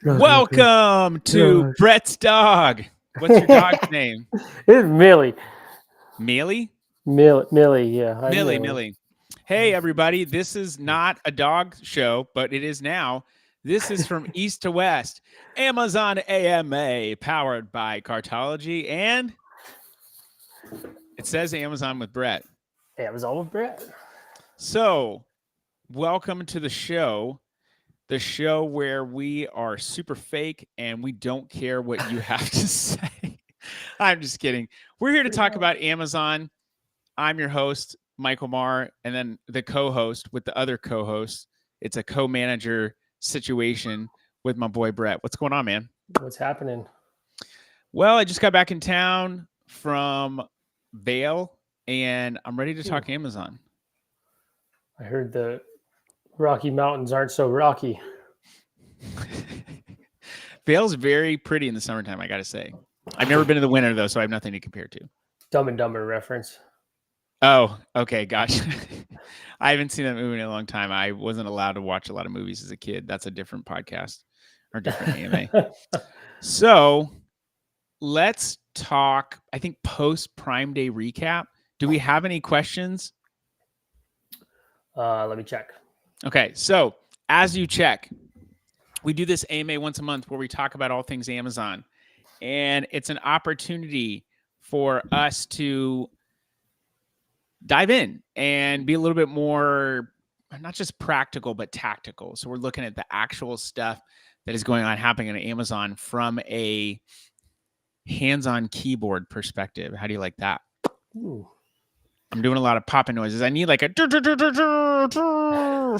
Welcome to Brett's dog. What's your dog's name? It's Millie. Mealy? Millie, yeah. Hi, Millie. Hey, everybody. This is not a dog show, but it is now. This is from East to West. Amazon AMA, powered by Cartology, and it says Amazon with Brett. Amazon with Brett. So, welcome to the show where we are super fake and we don't care what you have to say. I'm just kidding. We're here to talk about Amazon. I'm your host, Michael Marr, and then the co-host with the other co-host. It's a co-manager situation with my boy Brett. What's going on, man? What's happening? Well, I just got back in town from Vail, and I'm ready to talk Amazon. I heard the Rocky Mountains aren't so rocky. Vail's very pretty in the summertime, I got to say. I've never been to the winter, though, so I have nothing to compare to. Dumb and Dumber reference. Oh, okay, gotcha. I haven't seen that movie in a long time. I wasn't allowed to watch a lot of movies as a kid. That's a different podcast or different AMA. So let's talk, I think, post Prime Day recap. Do we have any questions? Let me check. Okay, so as you check, we do this AMA once a month where we talk about all things Amazon. And it's an opportunity for us to dive in and be a little bit more, not just practical, but tactical. So we're looking at the actual stuff that is going on, happening on Amazon from a hands-on keyboard perspective. How do you like that? Ooh. I'm doing a lot of popping noises. I need like a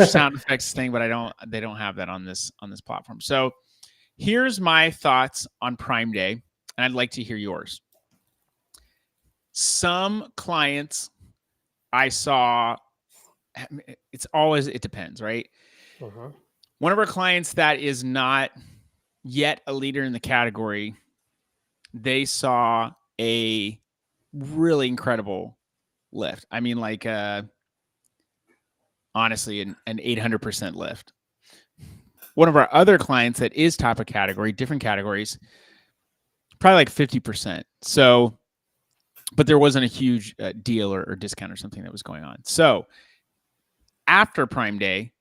sound effects thing, but they don't have that on this platform. So here's my thoughts on Prime Day, and I'd like to hear yours. Some clients I saw, it depends, right? Uh-huh. One of our clients that is not yet a leader in the category, they saw a really incredible lift. I mean, like, honestly, an 800% lift. One of our other clients that is top of category, different categories, probably like 50%. So, but there wasn't a huge deal or discount or something that was going on. So after Prime Day,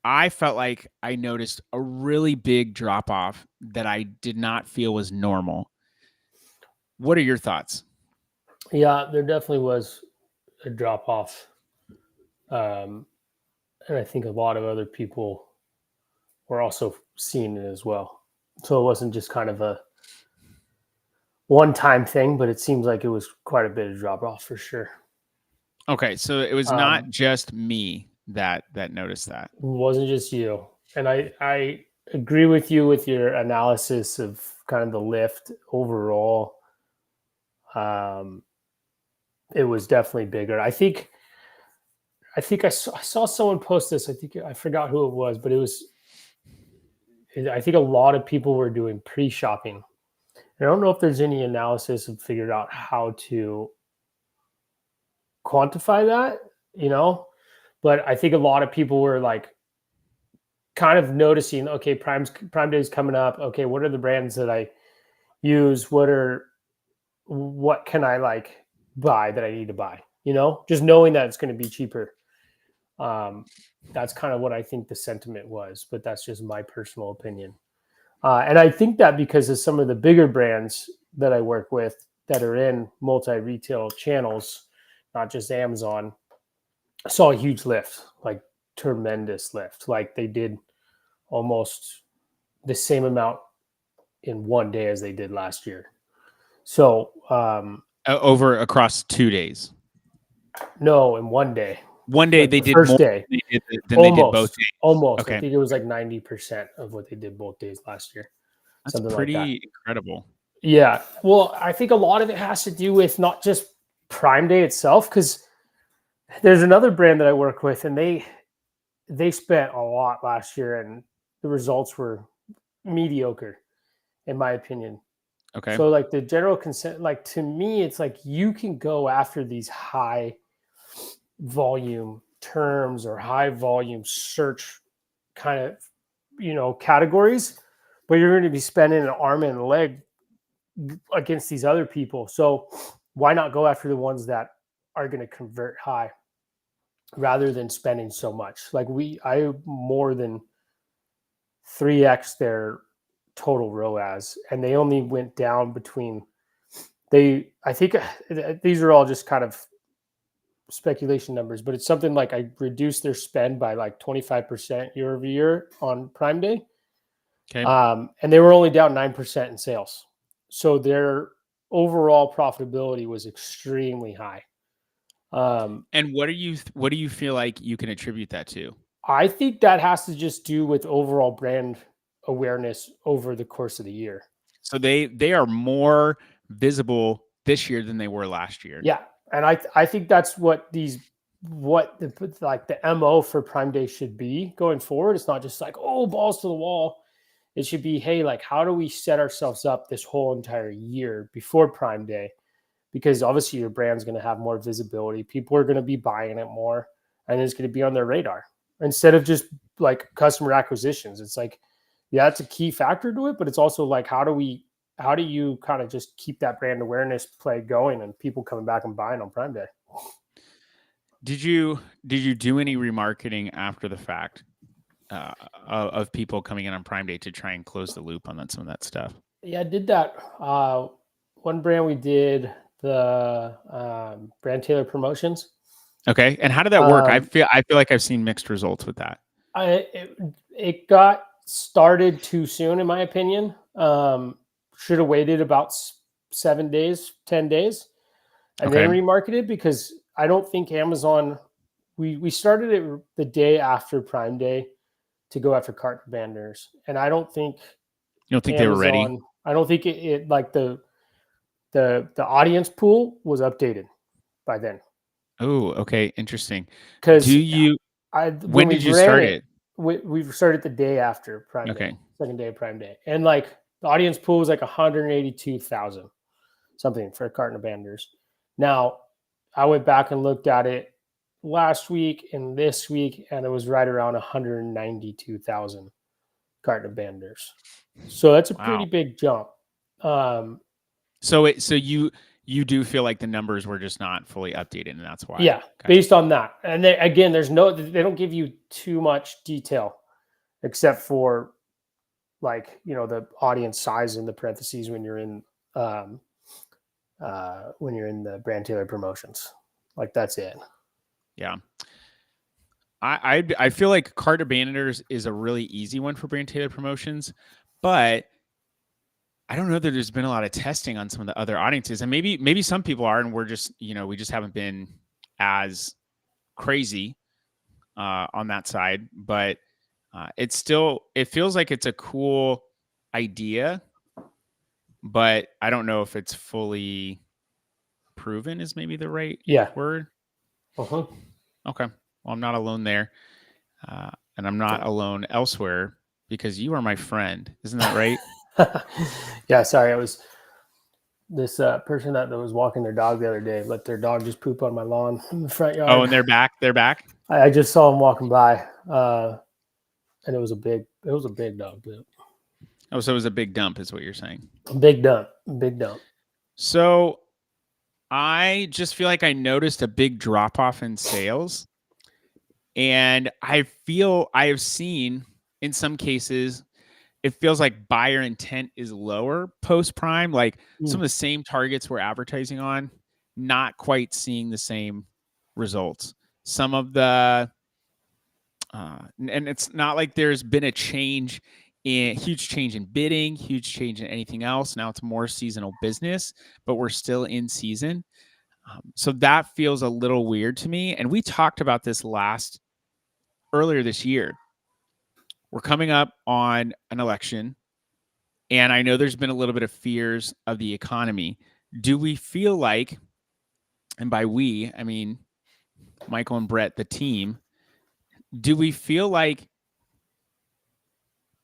I felt like I noticed a really big drop off that I did not feel was normal. What are your thoughts? Yeah, there definitely was a drop off. And I think a lot of other people were also seeing it as well. So it wasn't just kind of a one-time thing, but it seems like it was quite a bit of drop off for sure. Okay, so it was not just me that noticed that. It wasn't just you. And I agree with you with your analysis of kind of the lift overall. It was definitely bigger. I think I saw someone post this. I forgot who it was, but I think a lot of people were doing pre-shopping. I don't know if there's any analysis of figured out how to quantify that, but I think a lot of people were like kind of noticing, okay, Prime Day is coming up. Okay, what are the brands that I use? What can I like buy that I need to buy? Just knowing that it's going to be cheaper. That's kind of what I think the sentiment was, but that's just my personal opinion. And I think that because of some of the bigger brands that I work with that are in multi-retail channels, not just Amazon, I saw a huge lift, like tremendous lift. Like they did almost the same amount in one day as they did last year. So over across 2 days. No, in one day. One day they did first more day. than they did both days. Almost. Okay. I think it was like 90% of what they did both days last year. That's something pretty like that. Incredible. Yeah. Well, I think a lot of it has to do with not just Prime Day itself, because there's another brand that I work with, and they spent a lot last year, and the results were mediocre, in my opinion. Okay. So like the general consent, like to me, it's like you can go after these high volume terms or high volume search kind of, categories, but you're going to be spending an arm and a leg against these other people. So why not go after the ones that are going to convert high rather than spending so much? Like I more than 3x their total ROAS, and they only went down between I think these are all just kind of speculation numbers, but it's something like I reduced their spend by like 25% year over year on Prime Day. Okay. And they were only down 9% in sales. So their overall profitability was extremely high. And what do you feel like you can attribute that to? I think that has to just do with overall brand awareness over the course of the year. So they are more visible this year than they were last year. Yeah. And I think that's what the MO for Prime Day should be going forward. It's not just like, oh, balls to the wall. It should be, hey, like, how do we set ourselves up this whole entire year before Prime Day? Because obviously your brand's going to have more visibility. People are going to be buying it more, and it's going to be on their radar instead of just like customer acquisitions. It's like, yeah, it's a key factor to it, but it's also like, how do you kind of just keep that brand awareness play going and people coming back and buying on Prime Day? Did you do any remarketing after the fact of people coming in on Prime Day to try and close the loop on some of that stuff? Yeah, I did that. One brand we did the brand Taylor promotions. Okay, and how did that work? I feel like I've seen mixed results with that. It got started too soon, in my opinion. Should have waited about 7 days, 10 days, and then remarketed, because I don't think Amazon. We started it the day after Prime Day to go after cart abandoners, and I don't think. You don't think Amazon, they were ready? I don't think it like the audience pool was updated by then. Oh, okay, interesting. Because when did you start it? We started the day after Prime Day, second day of Prime Day, and like the audience pool was like 182,000 something for carton abandoners. Now, I went back and looked at it last week and this week, and it was right around 192,000 carton abandoners. So that's a pretty big jump. So you do feel like the numbers were just not fully updated, and that's why. Yeah, based on that. And again, they don't give you too much detail, except for like, the audience size in the parentheses when you're in the brand Taylor promotions. Like, that's it. Yeah. I feel like cart abandoners is a really easy one for brand Taylor promotions, but I don't know that there's been a lot of testing on some of the other audiences, and maybe some people are, and we're just, we just haven't been as crazy on that side, but it feels like it's a cool idea, but I don't know if it's fully proven is maybe the right word. Uh-huh. Okay. Well, I'm not alone there. And I'm not alone elsewhere, because you are my friend. Isn't that right? Yeah, sorry. I was this person that was walking their dog the other day, let their dog just poop on my lawn in the front yard. Oh, and they're back. I just saw them walking by, and it was a big dog poop. Oh, so it was a big dump, is what you're saying? Big dump. So I just feel like I noticed a big drop off in sales, and I have seen in some cases, it feels like buyer intent is lower post Prime. Like some of the same targets we're advertising on, not quite seeing the same results. Some of the, and it's not like there's been a huge change in bidding, huge change in anything else. Now it's more seasonal business, but we're still in season. So that feels a little weird to me. And we talked about this earlier this year. We're coming up on an election, and I know there's been a little bit of fears of the economy. Do we feel like, and by we, I mean Michael and Brett, the team, do we feel like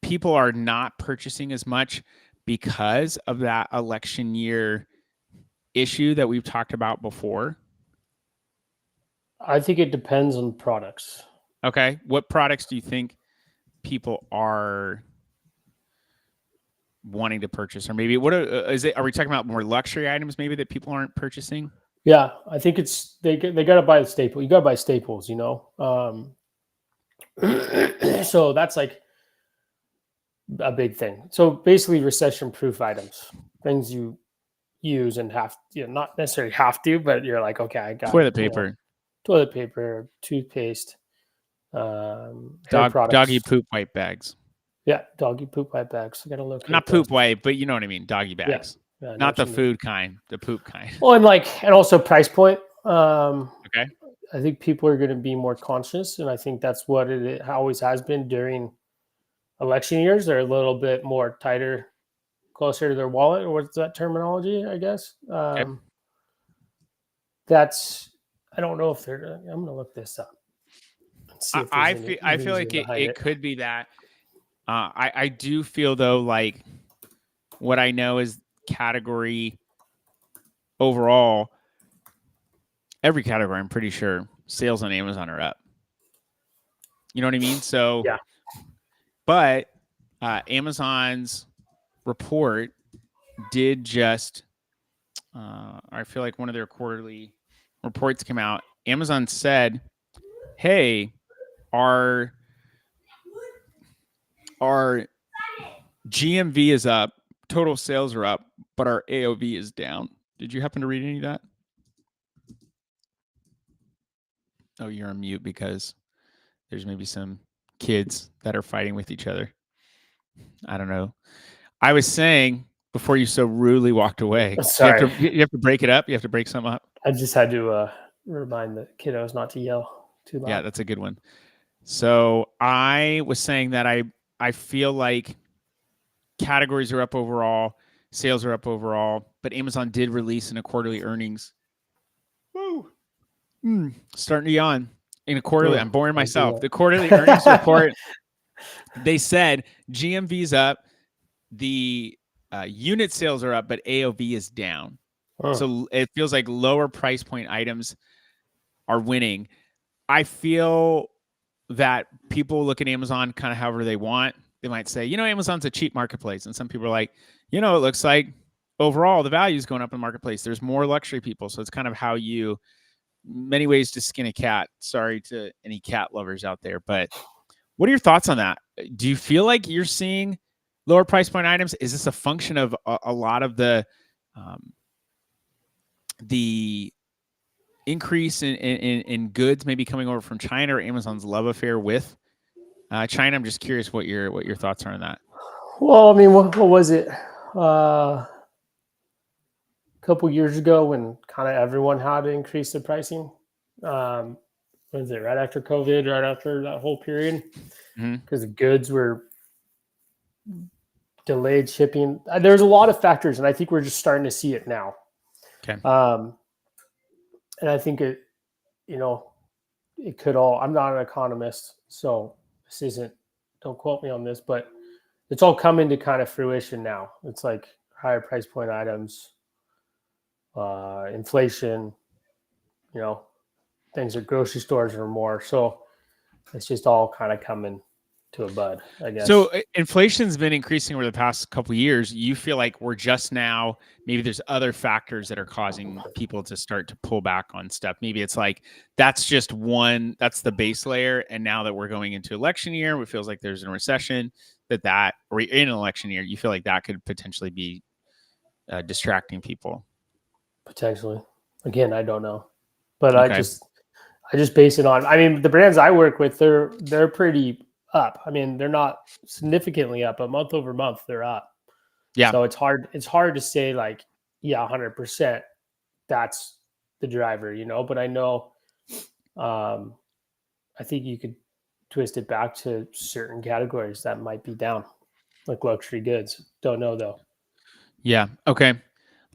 people are not purchasing as much because of that election year issue that we've talked about before? I think it depends on products. Okay. What products do you think people are wanting to purchase, or maybe is it? Are we talking about more luxury items maybe that people aren't purchasing? Yeah, I think it's they got to buy the staple. You got to buy staples, you know. So that's like a big thing. So basically, recession-proof items, things you use and have, not necessarily have to, but you're like, okay, I got, Toilet paper, toilet paper, toothpaste, hair doggy products. poop wipe bags. Yeah, doggy poop wipe bags. I gotta locate Not those. poop wipe, but you know what I mean. Doggy Yeah, bags, yeah, I know not what the you mean. food kind, the poop kind. Well, and also price point. Okay. I think people are going to be more conscious, and I think that's what it always has been during election years. They're a little bit more tighter, closer to their wallet, or what's that terminology? I guess Okay. that's. I don't know if they're. I'm going to look this up and see if there's any I feel reason like behind it it. could be that. I do feel though like what I know is category overall, every category, I'm pretty sure sales on Amazon are up. You know what I mean? So, Yeah. but Amazon's report did just, I feel like one of their quarterly reports came out. Amazon said, hey, our GMV is up, total sales are up, but our AOV is down. Did you happen to read any of that? Oh, you're on mute because there's maybe some kids that are fighting with each other. I don't know. I was saying before you so rudely walked away. Sorry, you have to break it up. You have to break some up. I just had to remind the kiddos not to yell too loud. Yeah, that's a good one. So I was saying that I feel like categories are up overall, sales are up overall, but Amazon did release in a quarterly earnings. Woo. Starting to yawn. In a quarterly, I'm boring myself. The quarterly earnings report, they said GMV's up, the unit sales are up, but AOV is down. So it feels like lower price point items are winning. I feel that people look at Amazon kind of however they want. They might say, Amazon's a cheap marketplace. And some people are like, it looks like overall the value is going up in the marketplace. There's more luxury people. So it's kind of how many ways to skin a cat. Sorry to any cat lovers out there. But what are your thoughts on that? Do you feel like you're seeing lower price point items? Is this a function of a lot of the increase in goods maybe coming over from China, or Amazon's love affair with China? I'm just curious what your thoughts are on that. Well, I mean, what was it? A couple years ago when kind of everyone had to increase the pricing. Was it right after COVID, right after that whole period? Because the goods were delayed shipping. There's a lot of factors, and I think we're just starting to see it now. Okay. And I think it could all. I'm not an economist, so this isn't. Don't quote me on this, but it's all coming to kind of fruition now. It's like higher price point items, inflation, things at grocery stores or more. So it's just all kind of coming to a bud, I guess. So inflation's been increasing over the past couple of years. You feel like we're just now, maybe there's other factors that are causing people to start to pull back on stuff. Maybe it's like, that's just one, that's the base layer. And now that we're going into election year, it feels like there's a recession or in an election year, you feel like that could potentially be distracting people. Potentially. Again, I don't know, but okay. I just base it on, I mean, the brands I work with, they're pretty up. I mean, they're not significantly up, but month over month they're up. Yeah. So it's hard to say like, yeah, 100% that's the driver, but I know, I think you could twist it back to certain categories that might be down, like luxury goods. Don't know though. Yeah. Okay.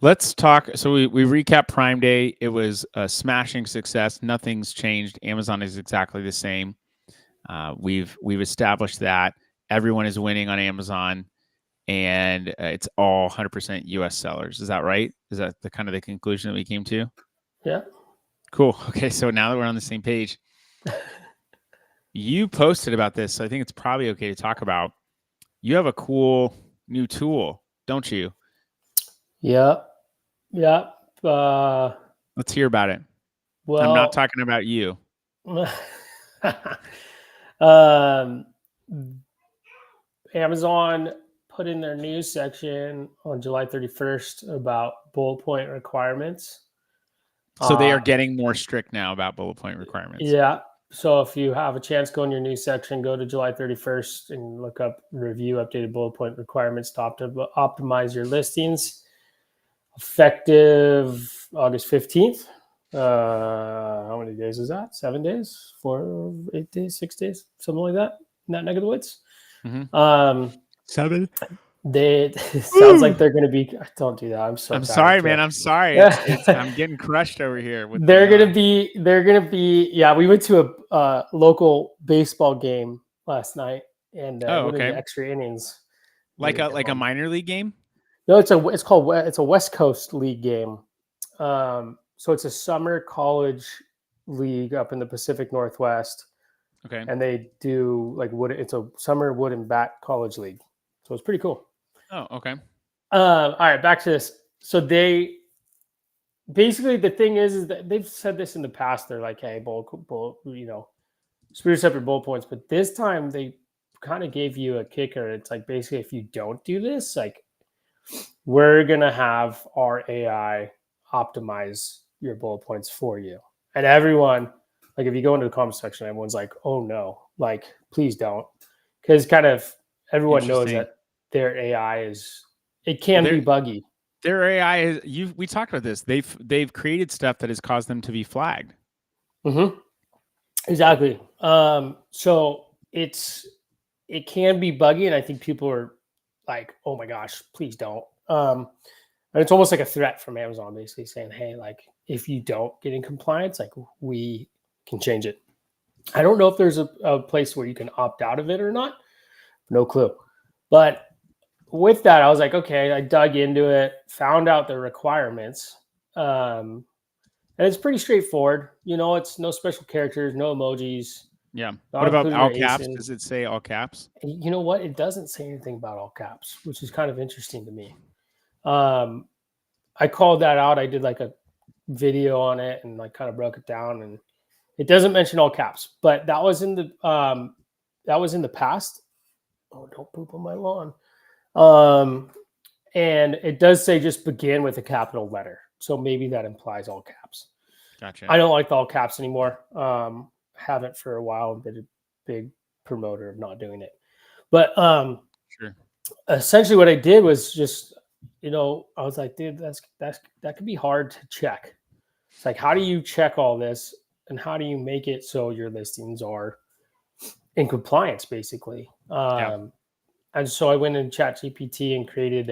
Let's talk. So we recap Prime Day. It was a smashing success. Nothing's changed. Amazon is exactly the same. We've established that everyone is winning on Amazon, and it's all 100% US sellers. Is that right? Is that the kind of the conclusion that we came to? Yeah. Cool. Okay. So now that we're on the same page, you posted about this, so I think it's probably okay to talk about. You have a cool new tool, don't you? Yep. Yep. Let's hear about it. I'm not Well, talking about you. um, Amazon put in their news section on July 31st about bullet point requirements. So they are getting more strict now about bullet point requirements. Yeah. So if you have a chance, go in your news section, go to July 31st and look up review updated bullet point requirements to optimize your listings. Effective August 15th. How many days is that? 7 days? 4, 8 days, 6 days? Something like that in that neck of the woods. Mm-hmm. 7. They sounds like they're going to be. Don't do that. I'm so I'm tired. sorry, man. I'm sorry. I'm getting crushed over here. With They're going to be. They're going to be. Yeah, we went to a local baseball game last night and went okay. into extra innings. Like a minor league game. No, it's a West Coast League game. So it's a summer college league up in the Pacific Northwest. Okay. And they do like it's a summer wood and bat college league. So it's pretty cool. Oh, okay. All right, back to this. So they basically, the thing is that they've said this in the past. They're like, hey, spruce up your bullet points. But this time they kind of gave you a kicker. It's like basically if you don't do this, like we're gonna have our AI optimize your bullet points for you. And everyone, like if you go into the comment section, everyone's like, oh no, like please don't. Because kind of everyone knows that their AI can be buggy. Their AI is we talked about this. They've created stuff that has caused them to be flagged. Mm-hmm. Exactly. So it can be buggy, and I think people are like, oh my gosh, please don't. And it's almost like a threat from Amazon, basically saying, hey, like if you don't get in compliance, like we can change it. I don't know if there's a place where you can opt out of it or not. No clue. But with that, I was like, okay, I dug into it, found out the requirements. And it's pretty straightforward. It's no special characters, no emojis. Yeah. What about all caps? Does it say all caps? You know what? It doesn't say anything about all caps, which is kind of interesting to me. I called that out. I did like a video on it and like kind of broke it down, and it doesn't mention all caps, but that was in the past. Oh, don't poop on my lawn. And it does say just begin with a capital letter. So maybe that implies all caps. Gotcha. I don't like the all caps anymore. Haven't for a while. Been a big promoter of not doing it. But sure. Essentially what I did was just, I was like, dude, that could be hard to check. It's like, how do you check all this? And how do you make it so your listings are in compliance, basically? And so I went in ChatGPT and created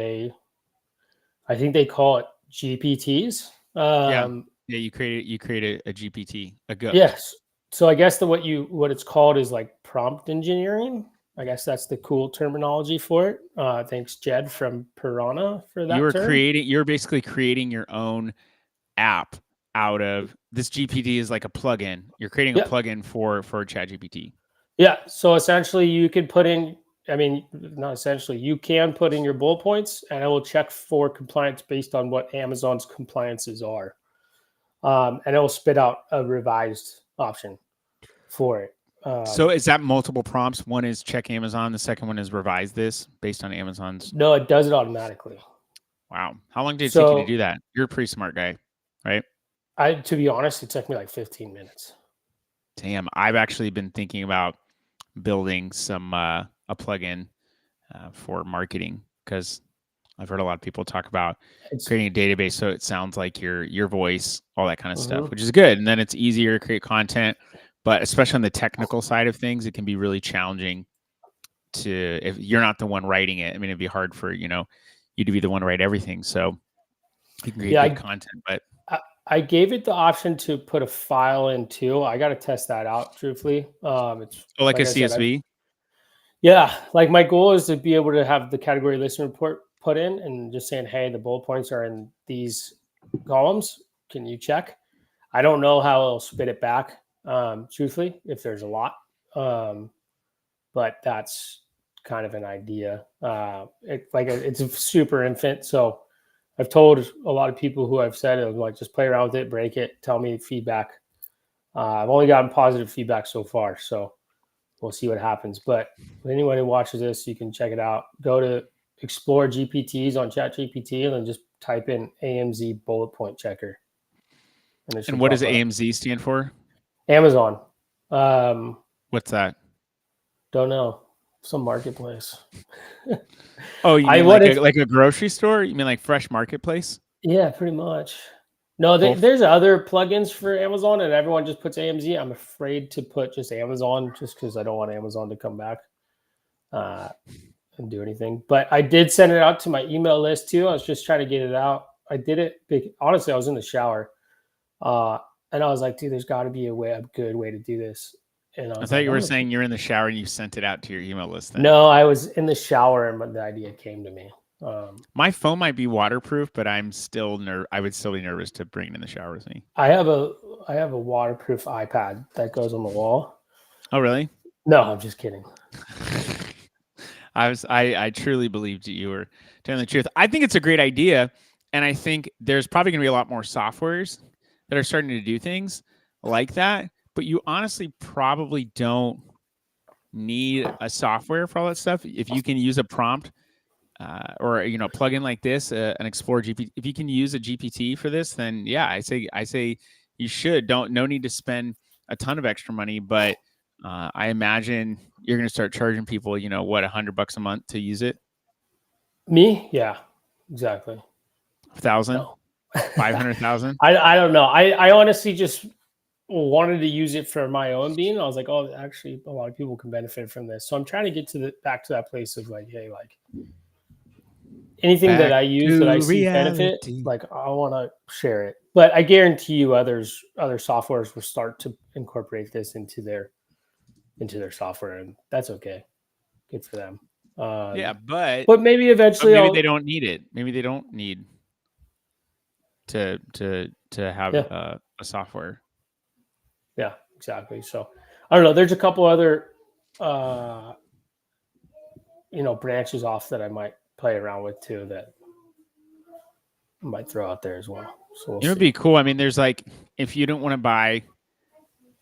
I think they call it GPTs. Yeah, you created a GPT, a GUP. Yes. So I guess what it's called is like prompt engineering. I guess that's the cool terminology for it. Thanks, Jed from Piranha, for that. You're basically creating your own app out of this. GPT is like a plugin. You're creating a plugin for ChatGPT. Yeah. So essentially you can put in, not essentially, you can put in your bullet points and it will check for compliance based on what Amazon's compliances are. And it will spit out a revised option for it. So is that multiple prompts? One is check Amazon. The second one is revise this based on Amazon's. No, it does it automatically. Wow. How long did it take you to do that? You're a pretty smart guy, right? To be honest, it took me like 15 minutes. Damn. I've actually been thinking about building some, a plugin for marketing, because I've heard a lot of people talk about creating a database so it sounds like your voice, all that kind of stuff, which is good. And then it's easier to create content. But especially on the technical side of things, it can be really challenging if you're not the one writing it. I mean, it'd be hard for, you to be the one to write everything. So you can create good content. But I gave it the option to put a file in too. I got to test that out, truthfully. It's like a CSV? Like my goal is to be able to have the category listing report put in and just saying, hey, the bullet points are in these columns. Can you check? I don't know how it'll spit it back. Truthfully, if there's a lot, but that's kind of an idea. It's a super infant, so I've told a lot of people who I've said, I'm like, just play around with it, break it, tell me feedback. I've only gotten positive feedback so far, so we'll see what happens. But anyone who watches this, you can check it out. Go to Explore GPTs on ChatGPT and then just type in AMZ bullet point checker. And what does AMZ stand for? Amazon. What's that? Don't know. Some marketplace. Oh, you mean like a grocery store? You mean like Fresh Marketplace? Yeah, pretty much. No, there's other plugins for Amazon, and everyone just puts AMZ. I'm afraid to put just Amazon, just because I don't want Amazon to come back and do anything. But I did send it out to my email list too. I was just trying to get it out. I did it. Honestly, I was in the shower, and I was like, dude, there's got to be a good way to do this. And I thought you were saying you're in the shower and you sent it out to your email list. Then. No, I was in the shower and the idea came to me. My phone might be waterproof, but I'm still I would still be nervous to bring it in the shower with me. I have a waterproof iPad that goes on the wall. Oh, really? No, I'm just kidding. I truly believed you were telling the truth. I think it's a great idea, and I think there's probably going to be a lot more softwares that are starting to do things like that. But you honestly probably don't need a software for all that stuff. If you can use a prompt or plugin like this, an Explore GPT, if you can use a GPT for this, then yeah, I say you should. No need to spend a ton of extra money, but I imagine you're going to start charging people, $100 a month to use it. Me? Yeah, exactly. 1,000, no. 500,000. I don't know. I honestly just wanted to use it for my own being. I was like, oh, actually, a lot of people can benefit from this. So I'm trying to get back to that place of like, hey, like anything that I use that I see benefit, like I want to share it. But I guarantee you, other softwares will start to incorporate this into their software, and that's okay. Good for them. Yeah, but maybe eventually, they don't need it. Maybe they don't need to have a software. Yeah, exactly. So I don't know. There's a couple other, branches off that I might play around with too that I might throw out there as well. So it would be cool. I mean, there's like, if you don't want to buy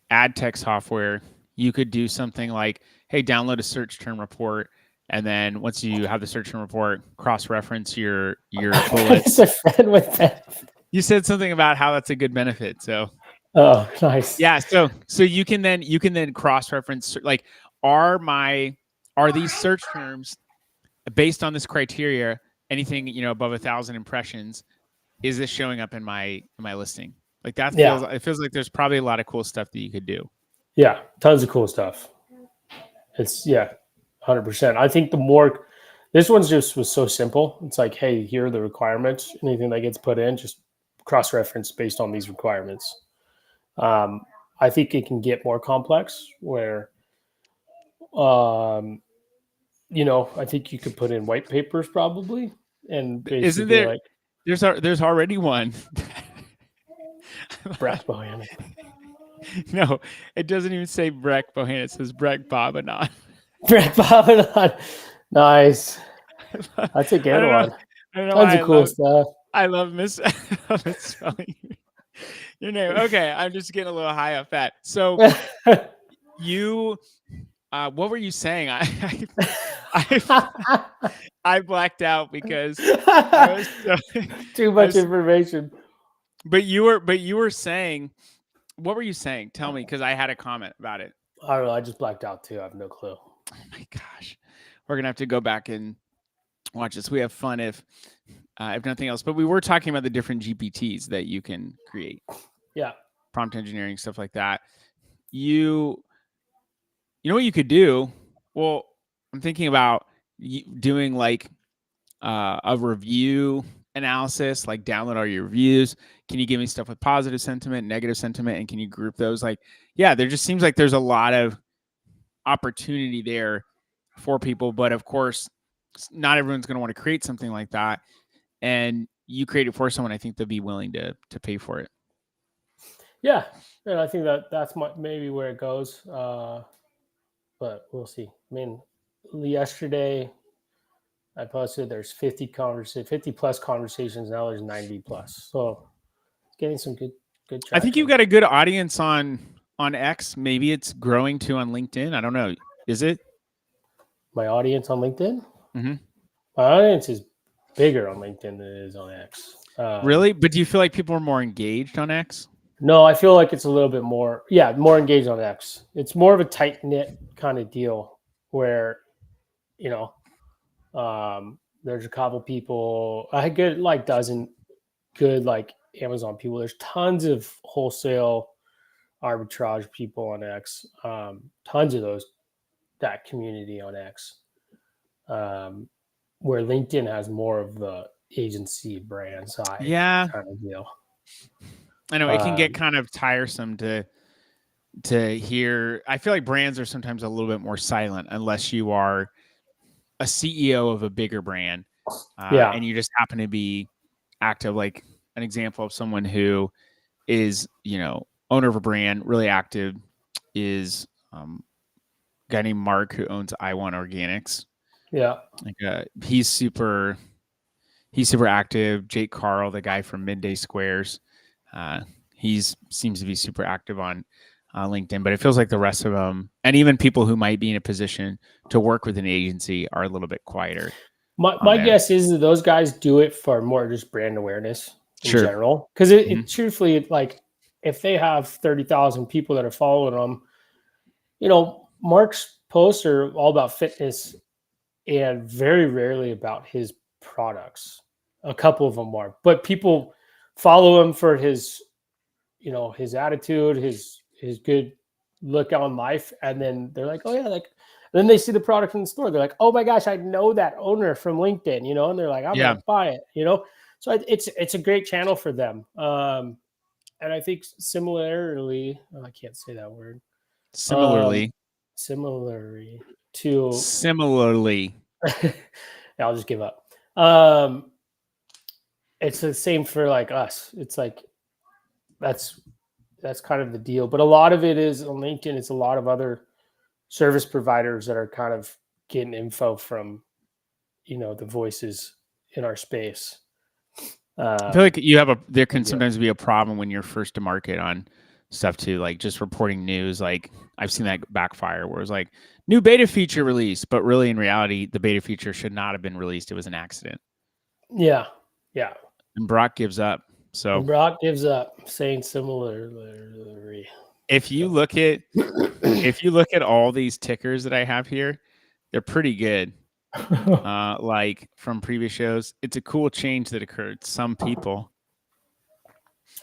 ad tech software, you could do something like, hey, download a search term report. And then once you have the search term report, cross-reference your bullets. A friend with that. You said something about how that's a good benefit. So, oh, nice. Yeah. So you can then cross-reference, like, are these search terms based on this criteria? Anything above 1,000 impressions, is this showing up in my listing? Like that it feels like there's probably a lot of cool stuff that you could do. Yeah, tons of cool stuff. It's 100%. I think this one's just was so simple. It's like, hey, here are the requirements. Anything that gets put in, just cross-reference based on these requirements. I think it can get more complex where, I think you could put in white papers probably, and basically isn't there like there's already one. Breck Bohannon. No, it doesn't even say Breck Bohannon. It says Breck Bobannon. Breck Bobannon. Nice. That's a good one. Tons of cool stuff. I love misspelling your name. Okay, I'm just getting a little high off that. So you, what were you saying? I blacked out because I was too much information. But you were saying, what were you saying? Tell me, because I had a comment about it. I don't know. I just blacked out too. I have no clue. Oh my gosh, we're gonna have to go back and watch this. We have fun if nothing else. But we were talking about the different GPTs that you can create. Yeah, prompt engineering, stuff like that. You know what you could do? Well, I'm thinking about doing like a review analysis, like download all your reviews. Can you give me stuff with positive sentiment, negative sentiment, and can you group those? Like, yeah, there just seems like there's a lot of opportunity there for people, but of course, not everyone's going to want to create something like that. And you create it for someone, I think they'll be willing to pay for it. Yeah, and I think that's maybe where it goes, but we'll see. I mean, yesterday I posted there's 50 plus conversations. Now there's 90 plus. So getting some good I think you've traction. got a good audience on X. Maybe it's growing too on LinkedIn. I don't know. Is it? My audience on LinkedIn? Mm-hmm. My audience is bigger on LinkedIn than it is on X. Really? But do you feel like people are more engaged on X? No, I feel like it's a little bit more, more engaged on X. It's more of a tight knit kind of deal where, you know, there's a couple people. I get like dozen good like Amazon people. There's tons of wholesale arbitrage people on X. Tons of those that community on X. Where LinkedIn has more of the agency brand side Yeah, kind of deal. I know it can get kind of tiresome to hear. I feel like brands are sometimes a little bit more silent unless you are a CEO of a bigger brand, Yeah, and you just happen to be active. Like an example of someone who is, owner of a brand, really active, is a guy named Mark who owns I1 Organics. yeah. Like he's super active. Jake Carl, the guy from Midday Squares, he's seems to be super active on LinkedIn. But it feels like the rest of them, and even people who might be in a position to work with an agency, are a little bit quieter on My there. guess is that those guys do it for more just brand awareness in Sure. general. Because Mm-hmm. truthfully, like if they have 30,000 people that are following them, Mark's posts are all about fitness and very rarely about his products. A couple of them are, but people follow him for his, his attitude, his good look on life, and then they're like, oh yeah, like. Then they see the product in the store. They're like, oh my gosh, I know that owner from LinkedIn, and they're like, I'm Yeah. gonna buy it. So it's a great channel for them. And I think similarly, I can't say that word. Similarly, Similarly to similarly, I'll just give up. It's the same for like us. It's like that's kind of the deal. But a lot of it is on LinkedIn. It's a lot of other service providers that are kind of getting info from the voices in our space. I feel like there can Yeah. sometimes be a problem when you're first to market on stuff too, like just reporting news. Like I've seen that backfire where it's like new beta feature released, but really in reality, the beta feature should not have been released. It was an accident. Yeah. And Brock gives up. So And Brock gives up, saying similarly. if you look at all these tickers that I have here, they're pretty good. Like from previous shows, it's a cool change that occurred. Some people,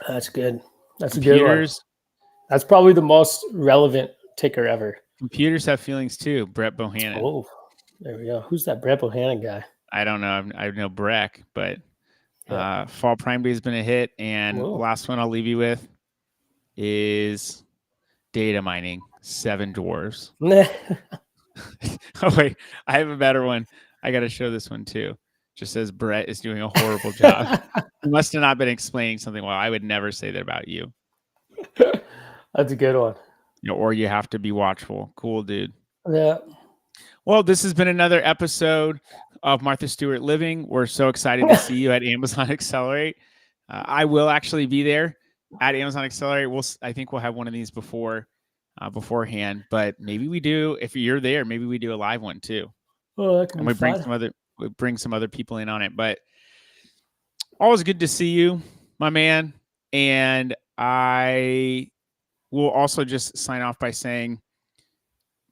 That's good. That's a good one. computers, That's probably the most relevant ticker ever. computers have feelings too. Brett Bohannon. Oh, there we go. Who's that Brett Bohannon guy? I don't know. I know Breck, but Yeah. Fall Prime Day has been a hit. And Whoa. last one I'll leave you with is data mining. 7 dwarves. Oh wait, I have a better one. I got to show this one too. Just says Brett is doing a horrible job. You must have not been explaining something well. I would never say that about you. That's a good one. Or you have to be watchful. Cool, dude. Yeah. Well, this has been another episode of Martha Stewart Living. We're so excited to see you at Amazon Accelerate. I will actually be there at Amazon Accelerate. I think we'll have one of these beforehand, but maybe we do. If you're there, maybe we do a live one too. Oh, that could And be we bring some other people in on it. But always good to see you, my man. And I will also just sign off by saying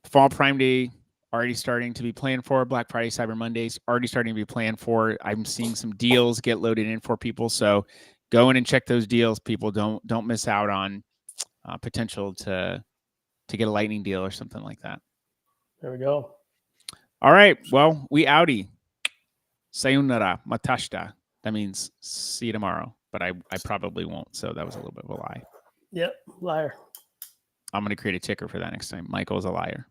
Fall Prime Day already starting to be planned for. Black Friday, Cyber Mondays already starting to be planned for. I'm seeing some deals get loaded in for people. So go in and check those deals. People don't miss out on potential to get a lightning deal or something like that. There we go. All right. Well, we outie. Sayonara, matashita. That means see you tomorrow, but I probably won't. So that was a little bit of a lie. Yep. Liar. I'm going to create a ticker for that next time. Michael's a liar.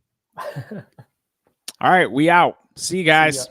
All right. We out. See you guys.